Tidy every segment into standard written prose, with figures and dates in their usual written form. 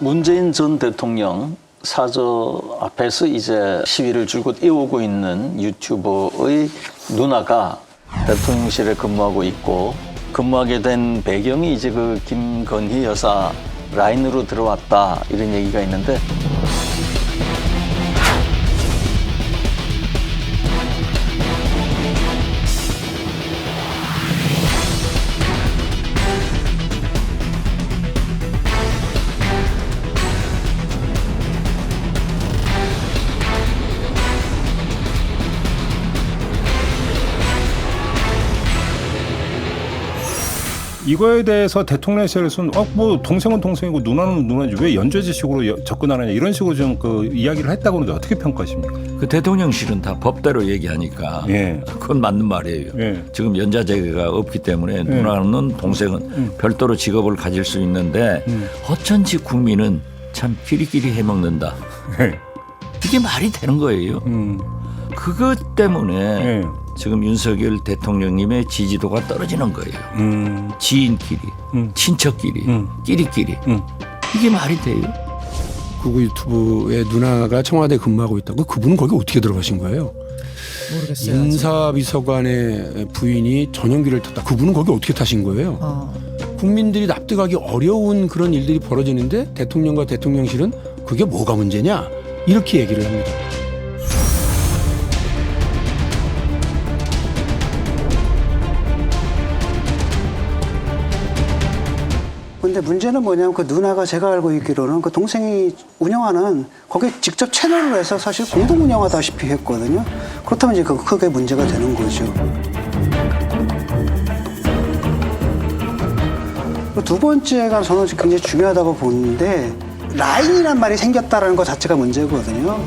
문재인 전 대통령 사저 앞에서 이제 시위를 줄곧 이어오고 있는 유튜버의 누나가 대통령실에 근무하고 있고, 근무하게 된 배경이 이제 그 김건희 여사 라인으로 들어왔다, 이런 얘기가 있는데, 이거에 대해서 대통령실에서는 뭐 동생은 동생이고 누나는 누나지 왜 연좌제식으로 접근하느냐, 이런 식으로 좀 그 이야기를 했다고 하는데 어떻게 평가하십니까? 그 대통령실은 다 법대로 얘기하니까 그건 맞는 말이에요. 지금 연좌제가 없기 때문에 누나는 동생은 별도로 직업을 가질 수 있는데 어쩐지 국민은 참 끼리끼리 해먹는다. 이게 말이 되는 거예요. 그것 때문에 지금 윤석열 대통령님의 지지도가 떨어지는 거예요. 지인끼리, 친척끼리, 끼리끼리. 이게 말이 돼요? 구구 유튜브에 누나가 청와대에 근무하고 있다고. 그분은 거기 어떻게 들어가신 거예요? 모르겠어요. 인사비서관의 부인이 전용기를 탔다. 그분은 거기 어떻게 타신 거예요? 국민들이 납득하기 어려운 그런 일들이 벌어지는데 대통령과 대통령실은 그게 뭐가 문제냐? 이렇게 얘기를 합니다. 근데 문제는 뭐냐면 그 누나가 제가 알고 있기로는 그 동생이 운영하는 거기에 직접 채널을 해서 사실 공동 운영하다시피 했거든요. 그렇다면 이제 그 크게 문제가 되는 거죠. 두 번째가 저는 굉장히 중요하다고 보는데, 라인이란 말이 생겼다는 것 자체가 문제거든요.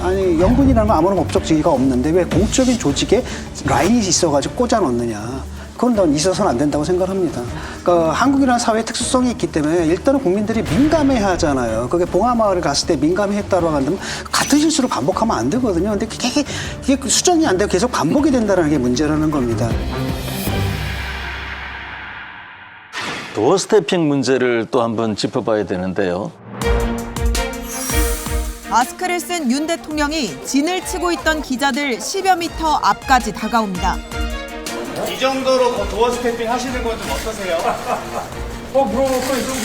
아니, 연근이라는 건 아무런 법적 지위가 없는데 왜 공적인 조직에 라인이 있어가지고 꽂아 놓느냐. 그건 난 있어서는 안 된다고 생각합니다. 그러니까 한국이라는 사회의 특수성이 있기 때문에 일단은 국민들이 민감해 하잖아요. 그게 봉하마을을 갔을 때 민감했다고 한다면 같은 실수를 반복하면 안 되거든요. 근데 그게 수정이 안 되고 계속 반복이 된다는 게 문제라는 겁니다. 도어 스태핑 문제를 또 한번 짚어봐야 되는데요. 마스크를 쓴 윤 대통령이 진을 치고 있던 기자들 10여 미터 앞까지 다가옵니다. 이 정도로 도어 스태핑 하시는 건 좀 어떠세요? 물어볼 거 있으면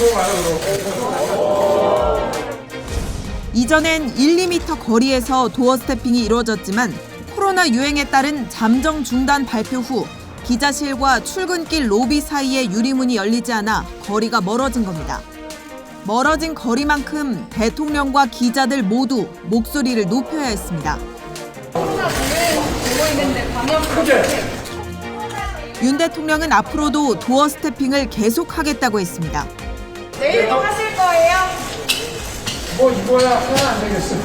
물어봐요. 이전엔 1, 2미터 거리에서 도어 스태핑이 이루어졌지만 코로나 유행에 따른 잠정 중단 발표 후 기자실과 출근길 로비 사이에 유리문이 열리지 않아 거리가 멀어진 겁니다. 멀어진 거리만큼 대통령과 기자들 모두 목소리를 높여야 했습니다. 윤 대통령은 앞으로도 도어 스태핑을 계속하겠다고 했습니다. 내일도 하실 거예요? 이거야 하면 안 되겠어.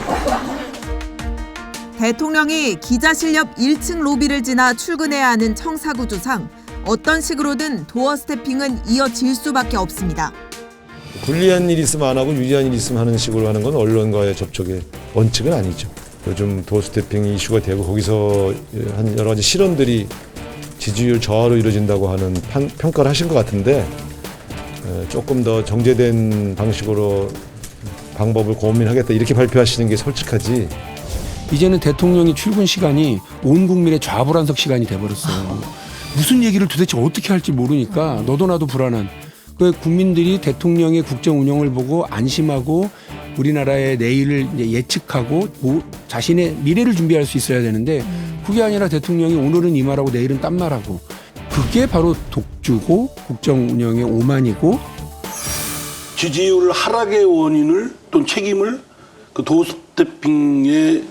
대통령이 기자실 옆 1층 로비를 지나 출근해야 하는 청사구조상 어떤 식으로든 도어 스태핑은 이어질 수밖에 없습니다. 불리한 일이 있으면 안 하고 유리한 일이 있으면 하는 식으로 하는 건 언론과의 접촉의 원칙은 아니죠. 요즘 도어 스태핑 이슈가 되고 거기서 한 여러 가지 실언들이 지지율 저하로 이루어진다고 하는 평가를 하신 것 같은데, 조금 더 정제된 방식으로 방법을 고민하겠다 이렇게 발표하시는 게 솔직하지. 이제는 대통령이 출근 시간이 온 국민의 좌불안석 시간이 돼버렸어요. 무슨 얘기를 도대체 어떻게 할지 모르니까 너도 나도 불안한. 그 국민들이 대통령의 국정 운영을 보고 안심하고 우리나라의 내일을 이제 예측하고 자신의 미래를 준비할 수 있어야 되는데, 그게 아니라 대통령이 오늘은 이 말하고 내일은 딴 말하고, 그게 바로 독주고 국정 운영의 오만이고. 지지율 하락의 원인을 또는 책임을 그 도어 스태핑에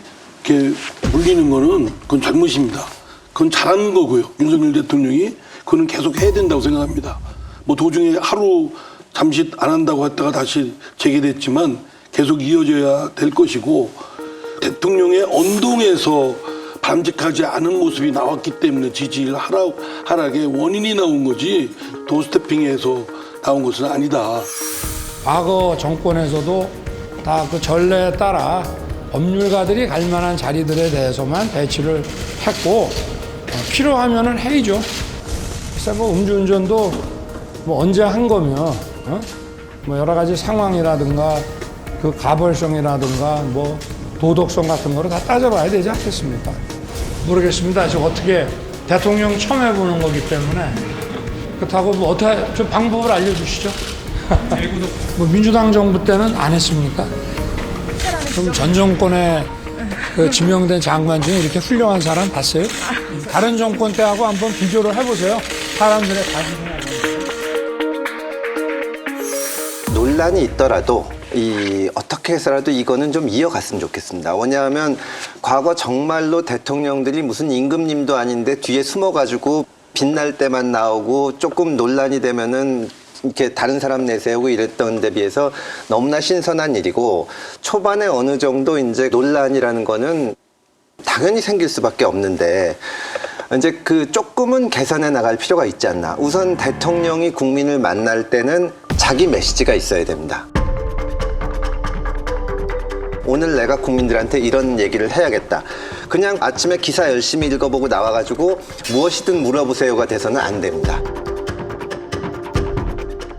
이렇게 물리는 거는 그건 잘못입니다. 그건 잘하는 거고요. 윤석열 대통령이 그거는 계속 해야 된다고 생각합니다. 뭐 도중에 하루 잠시 안 한다고 했다가 다시 재개됐지만 계속 이어져야 될 것이고, 대통령의 언동에서 바람직하지 않은 모습이 나왔기 때문에 지지율 하락의 원인이 나온 거지 도어 스태핑에서 나온 것은 아니다. 과거 정권에서도 다 그 전례에 따라 법률가들이 갈 만한 자리들에 대해서만 배치를 했고 필요하면은 해야죠. 글쎄 뭐 음주운전도 뭐 언제 한 거며 뭐 여러 가지 상황이라든가 그 가벌성이라든가 뭐 도덕성 같은 거를 다 따져봐야 되지 않겠습니까? 모르겠습니다. 지금 어떻게 대통령 처음 해보는 거기 때문에 그렇다고 뭐 어떻게 좀 방법을 알려주시죠. 뭐 민주당 정부 때는 안 했습니까? 그럼 전 정권에 그 지명된 장관 중에 이렇게 훌륭한 사람 봤어요? 다른 정권 때하고 한번 비교를 해보세요. 사람들의 가치관. 논란이 있더라도 어떻게 해서라도 이거는 좀 이어갔으면 좋겠습니다. 왜냐하면 과거 정말로 대통령들이 무슨 임금님도 아닌데 뒤에 숨어가지고 빛날 때만 나오고 조금 논란이 되면은 이렇게 다른 사람 내세우고 이랬던 데 비해서 너무나 신선한 일이고, 초반에 어느 정도 이제 논란이라는 거는 당연히 생길 수밖에 없는데 이제 그 조금은 개선해 나갈 필요가 있지 않나. 우선 대통령이 국민을 만날 때는 자기 메시지가 있어야 됩니다. 오늘 내가 국민들한테 이런 얘기를 해야겠다. 그냥 아침에 기사 열심히 읽어보고 나와가지고 무엇이든 물어보세요가 돼서는 안 됩니다.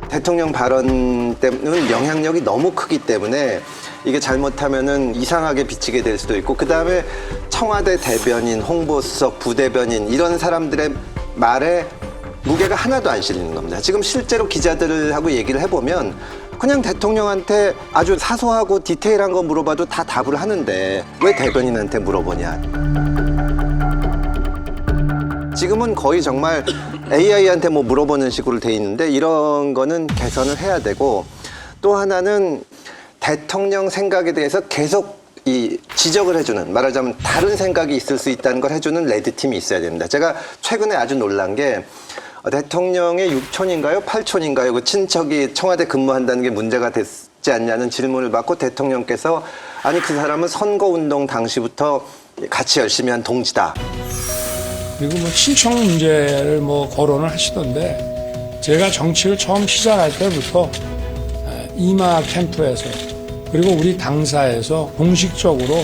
대통령 발언 때문에 영향력이 너무 크기 때문에 이게 잘못하면은 이상하게 비치게 될 수도 있고, 그 다음에 청와대 대변인, 홍보수석, 부대변인 이런 사람들의 말에 무게가 하나도 안 실리는 겁니다. 지금 실제로 기자들하고 얘기를 해보면 그냥 대통령한테 아주 사소하고 디테일한 거 물어봐도 다 답을 하는데 왜 대변인한테 물어보냐. 지금은 거의 정말 AI한테 뭐 물어보는 식으로 돼 있는데 이런 거는 개선을 해야 되고, 또 하나는 대통령 생각에 대해서 계속 지적을 해주는, 말하자면 다른 생각이 있을 수 있다는 걸 해주는 레드팀이 있어야 됩니다. 제가 최근에 아주 놀란 게 대통령의 6촌인가요? 8촌인가요? 그 친척이 청와대 근무한다는 게 문제가 됐지 않냐는 질문을 받고 대통령께서 아니 그 사람은 선거운동 당시부터 같이 열심히 한 동지다. 그리고 뭐 친척 문제를 뭐 거론을 하시던데, 제가 정치를 처음 시작할 때부터 이마 캠프에서 그리고 우리 당사에서 공식적으로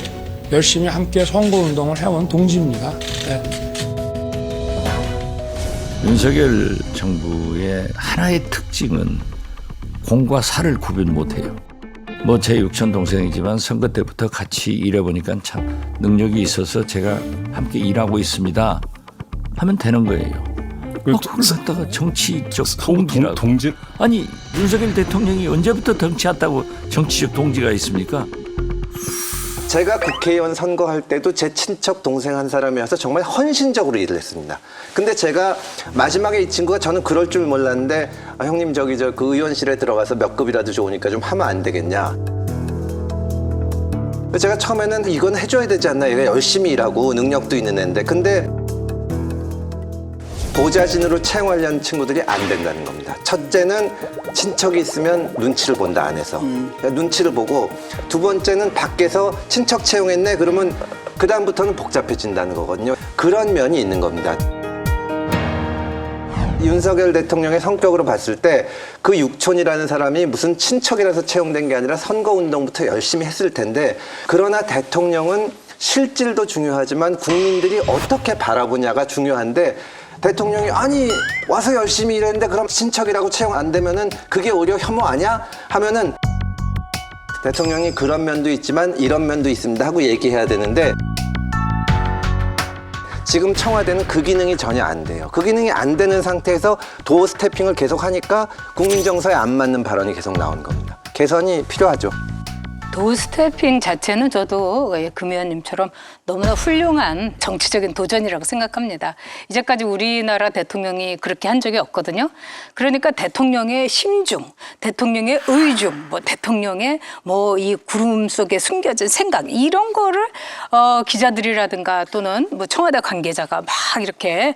열심히 함께 선거운동을 해온 동지입니다. 네. 윤석열 정부의 하나의 특징은 공과 사를 구분 못해요. 뭐 제 육촌 동생이지만 선거 때부터 같이 일해보니까 참 능력이 있어서 제가 함께 일하고 있습니다 하면 되는 거예요. 그걸 갖다가 정치적 동지라고. 동지? 아니 윤석열 대통령이 언제부터 정치했다고 정치적 동지가 있습니까? 제가 국회의원 선거할 때도 제 친척 동생 한 사람이어서 정말 헌신적으로 일을 했습니다. 근데 제가 마지막에 이 친구가 저는 그럴 줄 몰랐는데 형님 그 의원실에 들어가서 몇 급이라도 좋으니까 좀 하면 안 되겠냐. 제가 처음에는 이건 해줘야 되지 않나. 얘가 열심히 일하고 능력도 있는 애인데. 근데 보좌진으로 채용하려는 친구들이 안 된다는 겁니다. 첫째는 친척이 있으면 눈치를 본다, 안에서. 눈치를 보고, 두 번째는 밖에서 친척 채용했네 그러면 그 다음부터는 복잡해진다는 거거든요. 그런 면이 있는 겁니다. 윤석열 대통령의 성격으로 봤을 때 그 육촌이라는 사람이 무슨 친척이라서 채용된 게 아니라 선거운동부터 열심히 했을 텐데, 그러나 대통령은 실질도 중요하지만 국민들이 어떻게 바라보냐가 중요한데, 대통령이 아니 와서 열심히 일했는데 그럼 친척이라고 채용 안 되면은 그게 오히려 혐오 아니야? 하면은 대통령이 그런 면도 있지만 이런 면도 있습니다 하고 얘기해야 되는데, 지금 청와대는 그 기능이 전혀 안 돼요. 그 기능이 안 되는 상태에서 도어 스태핑을 계속 하니까 국민 정서에 안 맞는 발언이 계속 나오는 겁니다. 개선이 필요하죠. 도어 스태핑 자체는 저도 금 의원님처럼 너무나 훌륭한 정치적인 도전이라고 생각합니다. 이제까지 우리나라 대통령이 그렇게 한 적이 없거든요. 그러니까 대통령의 심중, 대통령의 의중, 뭐 대통령의 뭐 이 구름 속에 숨겨진 생각, 이런 거를 기자들이라든가 또는 뭐 청와대 관계자가 막 이렇게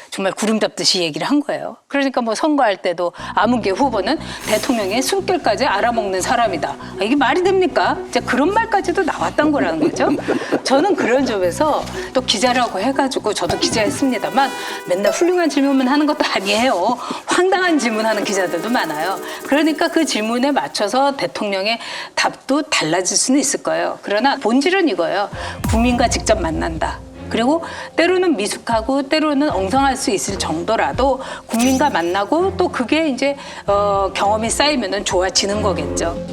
정말 구름 잡듯이 얘기를 한 거예요. 그러니까 뭐 선거할 때도 아무개 후보는 대통령의 숨결까지 알아먹는 사람이다. 이게 말이 말이 됩니까? 이제 그런 말까지도 나왔던 거라는 거죠. 저는 그런 점에서 또 기자라고 해가지고 저도 기자였습니다만 맨날 훌륭한 질문만 하는 것도 아니에요. 황당한 질문하는 기자들도 많아요. 그러니까 그 질문에 맞춰서 대통령의 답도 달라질 수는 있을 거예요. 그러나 본질은 이거예요. 국민과 직접 만난다. 그리고 때로는 미숙하고 때로는 엉성할 수 있을 정도라도 국민과 만나고 또 그게 이제 경험이 쌓이면은 좋아지는 거겠죠.